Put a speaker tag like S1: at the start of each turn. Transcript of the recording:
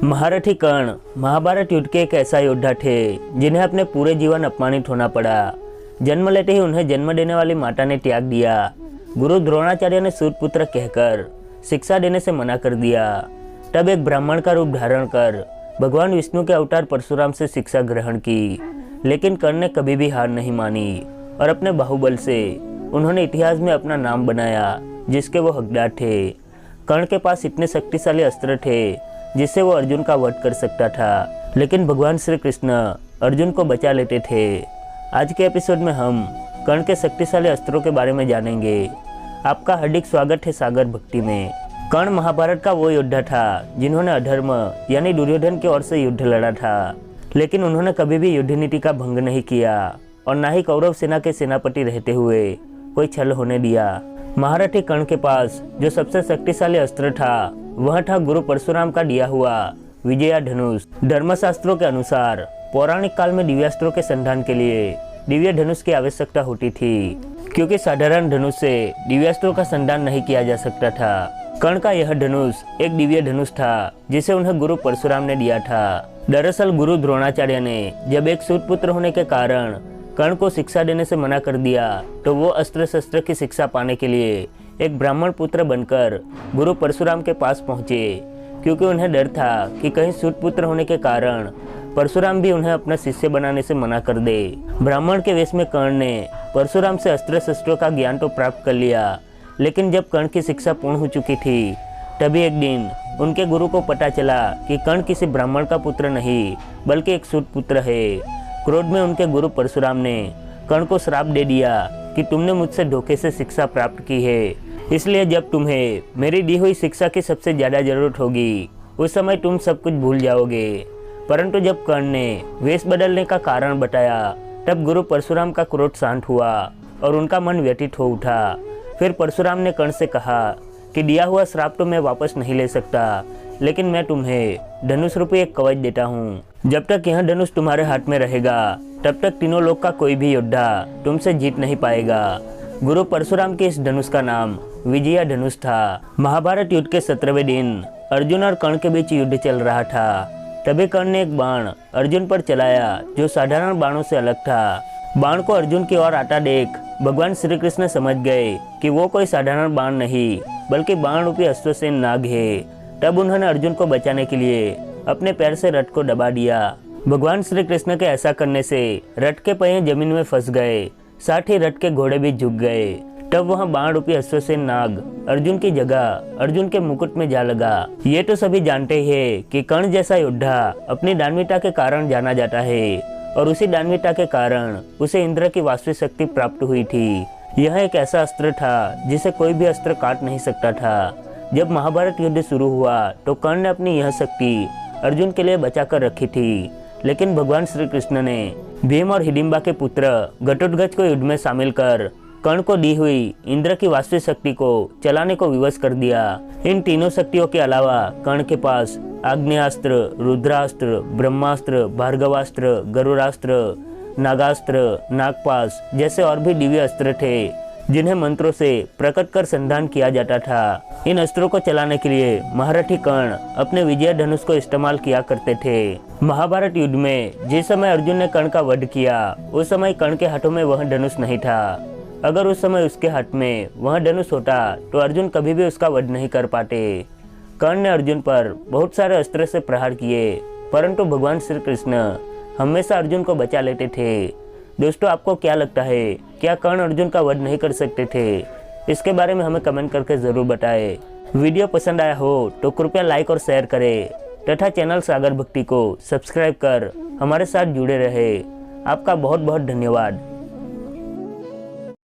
S1: महारथी कर्ण महाभारत युद्ध के एक ऐसा योद्धा थे जिन्हें अपने पूरे जीवन अपमानित होना पड़ा। जन्म लेते ही उन्हें जन्म देने वाली माता ने त्याग दिया। गुरु द्रोणाचार्य ने सूतपुत्र कहकर शिक्षा देने से मना कर दिया। तब एक ब्राह्मण का रूप धारण कर भगवान विष्णु के अवतार परशुराम से शिक्षा ग्रहण की, लेकिन कर्ण ने कभी भी हार नहीं मानी और अपने बाहुबल से उन्होंने इतिहास में अपना नाम बनाया, जिसके वो हकदार थे। कर्ण के पास इतने शक्तिशाली अस्त्र थे जिससे वो अर्जुन का वध कर सकता था, लेकिन भगवान श्री कृष्ण अर्जुन को बचा लेते थे। आज के एपिसोड में हम कर्ण के शक्तिशाली अस्त्रों के बारे में जानेंगे। आपका हार्दिक स्वागत है सागर भक्ति में। कर्ण महाभारत का वो योद्धा था जिन्होंने अधर्म यानी दुर्योधन की ओर से युद्ध लड़ा था, लेकिन उन्होंने कभी भी युद्ध नीति का भंग नहीं किया और न ही कौरव सेना के सेनापति रहते हुए कोई छल होने दिया। महारथी कर्ण के पास जो सबसे शक्तिशाली अस्त्र था वह था गुरु परशुराम का दिया हुआ विजया धनुष। धर्मशास्त्रों के अनुसार पौराणिक काल में दिव्यास्त्रों के संधान के लिए दिव्य धनुष की आवश्यकता होती थी, क्योंकि साधारण धनुष से दिव्यास्त्रों का संधान नहीं किया जा सकता था। कर्ण का यह धनुष एक दिव्य धनुष था जिसे उन्हें गुरु परशुराम ने दिया था। दरअसल गुरु द्रोणाचार्य ने जब एक सूतपुत्र होने के कारण कर्ण को शिक्षा देने से मना कर दिया, तो वो अस्त्र शस्त्र की शिक्षा पाने के लिए एक ब्राह्मण पुत्र बनकर गुरु परशुराम के पास पहुंचे, क्योंकि उन्हें डर था कि कहीं सूतपुत्र होने के कारण परशुराम भी उन्हें अपना शिष्य बनाने से मना कर दे। ब्राह्मण के वेश में कर्ण ने परशुराम से अस्त्र शस्त्रों का ज्ञान तो प्राप्त कर लिया, लेकिन जब कर्ण की शिक्षा पूर्ण हो चुकी थी, तभी एक दिन उनके गुरु को पता चला कि कर्ण किसी ब्राह्मण का पुत्र नहीं बल्कि एक सूतपुत्र है। क्रोध में उनके गुरु परशुराम ने कर्ण को श्राप दे दिया कि तुमने मुझसे धोखे से शिक्षा प्राप्त की है, इसलिए जब तुम्हें मेरी दी हुई शिक्षा की सबसे ज्यादा जरूरत होगी उस समय तुम सब कुछ भूल जाओगे। परंतु जब कर्ण ने वेश बदलने का कारण बताया, तब गुरु परशुराम का क्रोध शांत हुआ और उनका मन व्यतीत हो उठा। फिर परशुराम ने कर्ण से कहा कि दिया हुआ श्राप तो मैं वापस नहीं ले सकता, लेकिन मैं तुम्हें धनुष रूपी एक कवच देता हूँ। जब तक यह धनुष तुम्हारे हाथ में रहेगा तब तक तीनों लोक का कोई भी योद्धा तुमसे जीत नहीं पाएगा। गुरु परशुराम के इस धनुष का नाम विजया धनुष था। महाभारत युद्ध के 17वें दिन अर्जुन और कर्ण के बीच युद्ध चल रहा था। तभी कर्ण ने एक बाण अर्जुन पर चलाया जो साधारण बाणों से अलग था। बाण को अर्जुन की ओर आता देख भगवान श्री कृष्ण समझ गए कि वो कोई साधारण बाण नहीं बल्कि बाण रूपी अश्वसेन नाग है। तब उन्होंने अर्जुन को बचाने के लिए अपने पैर से रथ को दबा दिया। भगवान श्री कृष्ण के ऐसा करने से रथ के पहिए जमीन में फंस गए, साथ ही रथ के घोड़े भी झुक गए। तब वह बाण रूपी अश्वसेन नाग अर्जुन की जगह अर्जुन के मुकुट में जा लगा। ये तो सभी जानते ही हैं कि कर्ण जैसा योद्धा अपनी दानवीरता के कारण जाना जाता है, और उसी दानवीरता के कारण उसे इंद्र की वास्तविक शक्ति प्राप्त हुई थी। यह एक ऐसा अस्त्र था जिसे कोई भी अस्त्र काट नहीं सकता था। जब महाभारत युद्ध शुरू हुआ तो कर्ण ने अपनी यह शक्ति अर्जुन के लिए बचा कर रखी थी, लेकिन भगवान श्री कृष्ण ने भीम और हिडिंबा के पुत्र घटोत्कच को युद्ध में शामिल कर कर्ण को दी हुई इंद्र की वास्तविक शक्ति को चलाने को विवश कर दिया। इन तीनों शक्तियों के अलावा कर्ण के पास आग्नेयास्त्र, रुद्रास्त्र, ब्रह्मास्त्र, भार्गवास्त्र, गरुड़ास्त्र, नागास्त्र, नागपाश जैसे और भी दिव्य अस्त्र थे जिन्हें मंत्रों से प्रकट कर संधान किया जाता था। इन अस्त्रों को चलाने के लिए महारथी कर्ण अपने विजय धनुष को इस्तेमाल किया करते थे। महाभारत युद्ध में जिस समय अर्जुन ने कर्ण का वध किया, उस समय कर्ण के हाथों में वह धनुष नहीं था। अगर उस समय उसके हाथ में वह धनुष होता तो अर्जुन कभी भी उसका वध नहीं कर पाते। कर्ण ने अर्जुन पर बहुत सारे अस्त्र से प्रहार किए, परंतु भगवान श्री कृष्ण हमेशा अर्जुन को बचा लेते थे। दोस्तों, आपको क्या लगता है, क्या कर्ण अर्जुन का वध नहीं कर सकते थे? इसके बारे में हमें कमेंट करके ज़रूर बताएं। वीडियो पसंद आया हो तो कृपया लाइक और शेयर करें तथा चैनल सागर भक्ति को सब्सक्राइब कर हमारे साथ जुड़े रहे। आपका बहुत बहुत धन्यवाद।